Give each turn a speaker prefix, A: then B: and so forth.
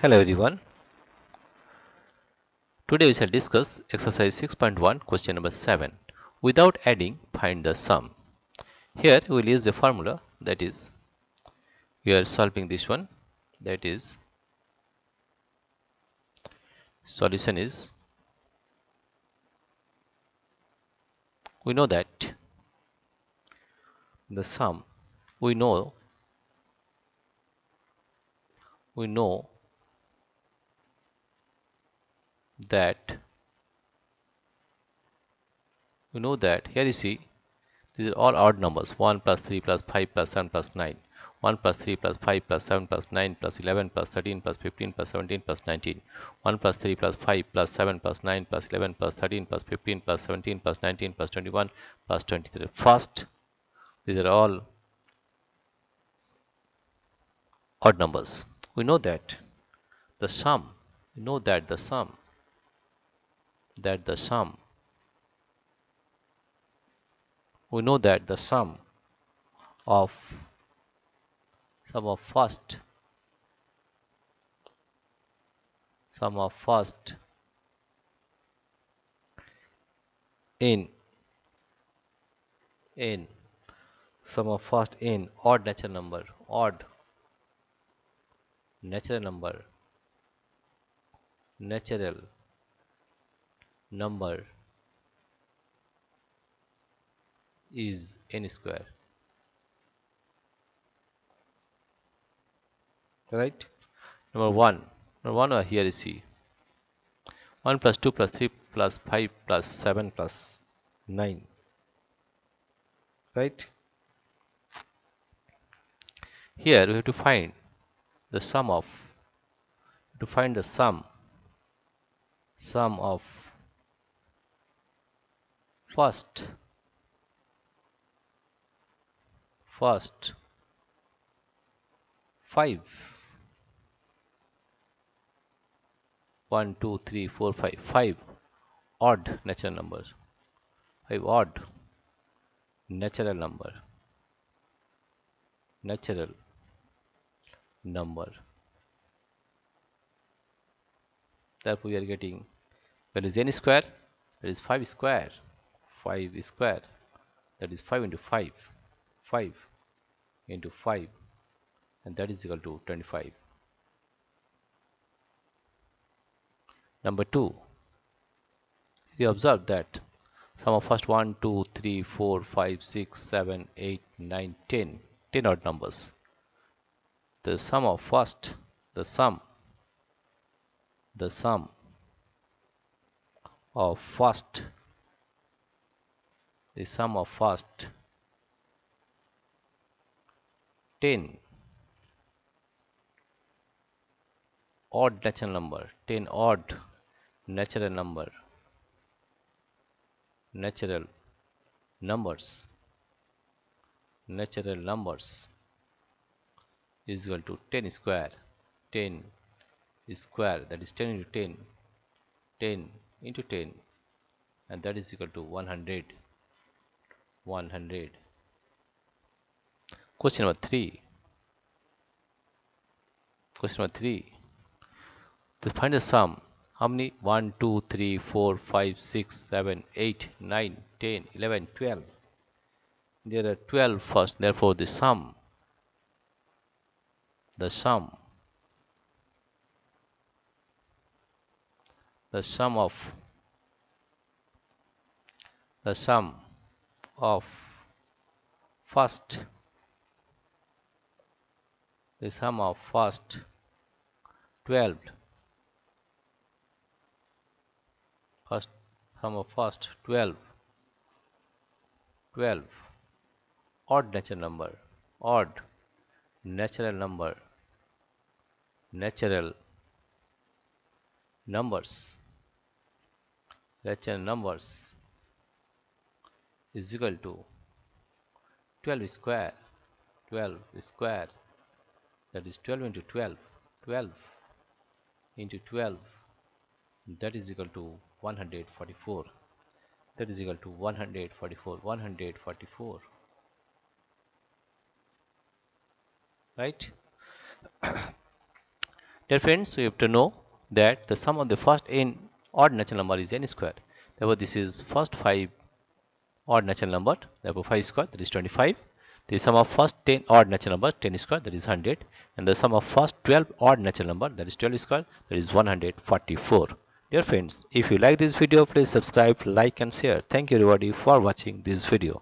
A: Hello everyone. Today we shall discuss exercise 6.1 question number 7. Without adding, find the sum. Here we will use the formula, that is we are solving this one, that is solution is, we know that the sum, we know that here you see these are all odd numbers, 1 plus 3 plus 5 plus 7 plus 9, 1 plus 3 plus 5 plus 7 plus 9 plus 11 plus 13 plus 15 plus 17 plus 19, 1 plus 3 plus 5 plus 7 plus 9 plus 11 plus 13 plus 15 plus 17 plus 19 plus 21 plus 23. First, these are all odd numbers. We know that the sum, we know that the sum we know that the of sum of first in sum of first in odd natural number natural number is n square, right? Number one here is C. 1 plus 2 plus 3 plus 5 plus 7 plus 9, right? Here we have to find the sum of first five 1 2 3 4 5 odd natural numbers, 5 odd natural number therefore we are getting value is n square, that is 5 square, that is 5 into 5 into 5, and that is equal to 25. Number 2, you observe that sum of first 1 2 3 4 5 6 7 8 9 10 odd numbers. The sum of first the sum of first 10 odd natural number, 10 odd natural numbers is equal to 10 square, that is 10 into 10 into 10, and that is equal to 100. Question number 3, to find the sum, how many 1 2 3 4 5 6 7 8 9 10 11 12, there are 12 first, therefore the sum of first 12 odd natural numbers is equal to 12 square, that is 12 into 12 into 12, that is equal to 144, right? Dear friends, we have to know that the sum of the first n odd natural number is n square. Therefore, this is first 5 odd natural number, therefore 5 square, that is 25. The sum of first 10 odd natural number, 10 square, that is 100. And the sum of first 12 odd natural number, that is 12 square, that is 144. Dear friends, if you like this video, please subscribe, like and share. Thank you everybody for watching this video.